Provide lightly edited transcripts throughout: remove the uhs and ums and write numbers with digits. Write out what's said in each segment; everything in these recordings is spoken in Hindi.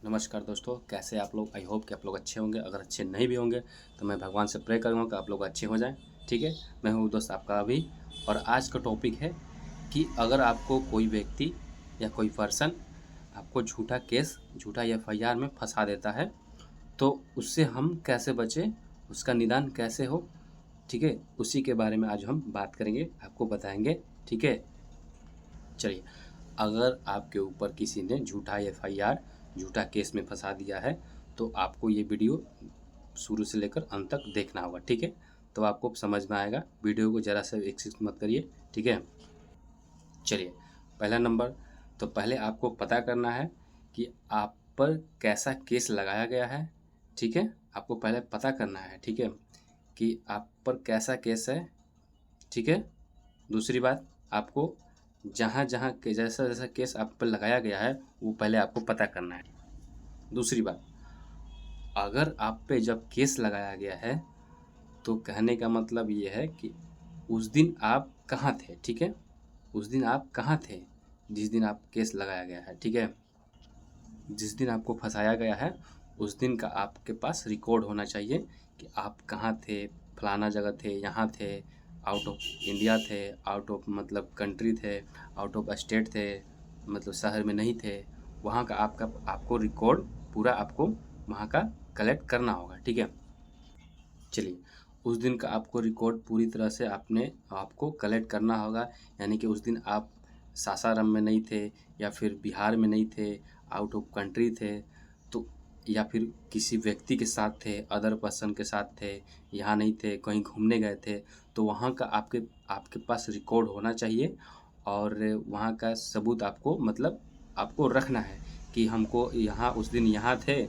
नमस्कार दोस्तों, कैसे आप लोग। आई होप कि आप लोग अच्छे होंगे। अगर अच्छे नहीं भी होंगे तो मैं भगवान से प्रे करूँगा कि आप लोग अच्छे हो जाएं। ठीक है, मैं हूँ दोस्त आपका अभी। और आज का टॉपिक है कि अगर आपको कोई व्यक्ति या कोई पर्सन आपको झूठा केस, झूठा एफआईआर में फंसा देता है तो उससे हम कैसे बचें, उसका निदान कैसे हो। ठीक है, उसी के बारे में आज हम बात करेंगे, आपको बताएंगे। ठीक है, चलिए। अगर आपके ऊपर किसी ने झूठा एफआईआर, झूठा केस में फंसा दिया है तो आपको ये वीडियो शुरू से लेकर अंत तक देखना होगा। ठीक है, तो आपको समझ में आएगा। वीडियो को ज़रा सा एक्सिट मत करिए। ठीक है, चलिए। पहला नंबर, तो पहले आपको पता करना है कि आप पर कैसा केस लगाया गया है। ठीक है, आपको पहले पता करना है। ठीक है, कि आप पर कैसा केस है। ठीक है, दूसरी बात, आपको जहाँ जहाँ के जैसा जैसा केस आप पर लगाया गया है वो पहले आपको पता करना है। दूसरी बात, अगर आप पे जब केस लगाया गया है तो कहने का मतलब ये है कि उस दिन आप कहाँ थे। ठीक है, उस दिन आप कहाँ थे जिस दिन आप केस लगाया गया है। ठीक है, जिस दिन आपको फंसाया गया है उस दिन का आपके पास रिकॉर्ड होना चाहिए कि आप कहाँ थे, फलाना जगह थे, यहाँ थे, आउट ऑफ इंडिया थे, आउट ऑफ मतलब कंट्री थे, आउट ऑफ स्टेट थे, मतलब शहर में नहीं थे। वहाँ का आपको रिकॉर्ड पूरा आपको वहाँ का कलेक्ट करना होगा। ठीक है, चलिए। उस दिन का आपको रिकॉर्ड पूरी तरह से आपको कलेक्ट करना होगा। यानी कि उस दिन आप सासाराम में नहीं थे, या फिर बिहार में नहीं थे, आउट ऑफ कंट्री थे, तो या फिर किसी व्यक्ति के साथ थे, अदर पर्सन के साथ थे, यहाँ नहीं थे, कहीं घूमने गए थे, तो वहाँ का आपके आपके पास रिकॉर्ड होना चाहिए। और वहाँ का सबूत आपको मतलब आपको रखना है कि हमको यहाँ उस दिन यहाँ थे,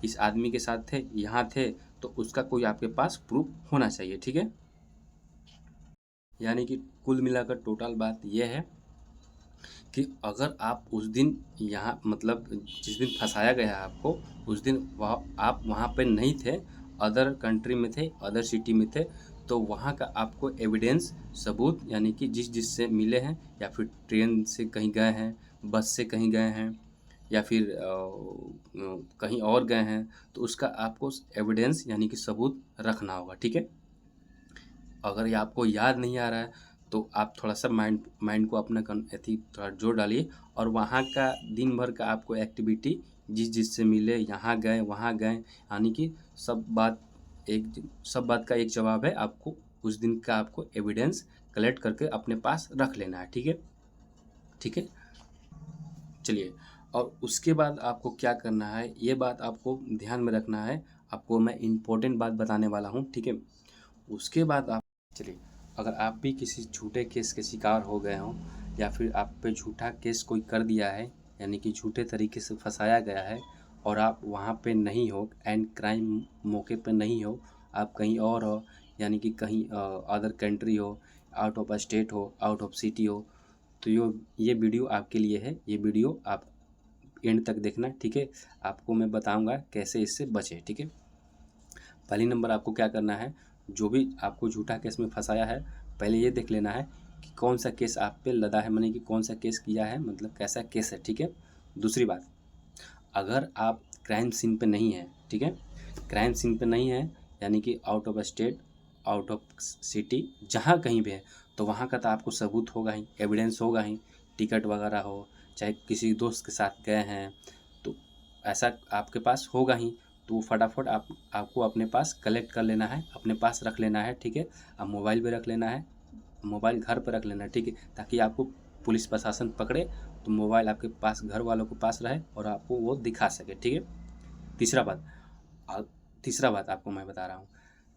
इस आदमी के साथ थे, यहाँ थे, तो उसका कोई आपके पास प्रूफ होना चाहिए। ठीक है, यानी कि कुल मिलाकर टोटल बात यह है कि अगर आप उस दिन यहाँ मतलब जिस दिन फंसाया गया है आपको, उस दिन आप वहाँ पे नहीं थे, अदर कंट्री में थे, अदर सिटी में थे, तो वहाँ का आपको एविडेंस, सबूत, यानी कि जिस जिससे मिले हैं, या फिर ट्रेन से कहीं गए हैं, बस से कहीं गए हैं, या फिर कहीं और गए हैं, तो उसका आपको एविडेंस यानी कि सबूत रखना होगा। ठीक है, अगर ये आपको याद नहीं आ रहा है तो आप थोड़ा सा माइंड माइंड को अपना थोड़ा जोर डालिए, और वहाँ का दिन भर का आपको एक्टिविटी, जिस जिससे मिले, यहाँ गए वहाँ गए, यानी कि सब बात का एक जवाब है। आपको उस दिन का आपको एविडेंस कलेक्ट करके अपने पास रख लेना है। ठीक है, ठीक है, चलिए। और उसके बाद आपको क्या करना है, ये बात आपको ध्यान में रखना है। आपको मैं इम्पोर्टेंट बात बताने वाला हूँ। ठीक है, उसके बाद आप, चलिए। अगर आप भी किसी झूठे केस के शिकार हो गए हों, या फिर आप पे झूठा केस कोई कर दिया है, यानी कि झूठे तरीके से फंसाया गया है, और आप वहाँ पे नहीं हो, एंड क्राइम मौके पे नहीं हो, आप कहीं और हो, यानी कि कहीं अदर कंट्री हो, आउट ऑफ स्टेट हो, आउट ऑफ सिटी हो, तो ये वीडियो आपके लिए है। ये वीडियो आप एंड तक देखना। ठीक है, आपको मैं बताऊंगा कैसे इससे बचें। ठीक है, पहली नंबर आपको क्या करना है, जो भी आपको झूठा केस में फंसाया है, पहले ये देख लेना है कि कौन सा केस आप पे लदा है, माने कि कौन सा केस किया है, मतलब कैसा केस है। ठीक है, दूसरी बात, अगर आप क्राइम सीन पे नहीं है, ठीक है, क्राइम सीन पे नहीं है, यानी कि out of state, out of city, जहाँ कहीं भी है, तो वहाँ का तो आपको सबूत होगा ही, एविडेंस होगा ही, टिकट वगैरह हो, चाहे किसी दोस्त के साथ गए हैं, तो ऐसा आपके पास होगा ही। तो वो फटाफट आपको अपने पास कलेक्ट कर लेना है, अपने पास रख लेना है। ठीक है, अब मोबाइल पे रख लेना है, मोबाइल घर पर रख लेना है। ठीक है, ताकि आपको पुलिस प्रशासन पकड़े तो मोबाइल आपके पास, घर वालों के पास रहे, और आपको वो दिखा सके। ठीक है, तीसरा बात, अ, तीसरा बात आपको मैं बता रहा हूँ।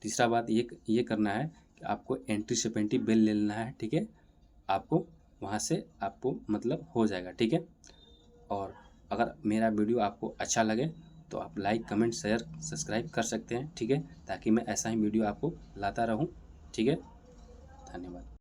तीसरा बात ये करना है कि आपको एंट्री सेपेंटी बिल ले लेना है। ठीक है, आपको वहाँ से आपको मतलब हो जाएगा। ठीक है, और अगर मेरा वीडियो आपको अच्छा लगे तो आप लाइक, कमेंट, शेयर, सब्सक्राइब कर सकते हैं। ठीक है, ताकि मैं ऐसा ही वीडियो आपको लाता रहूं। ठीक है, धन्यवाद।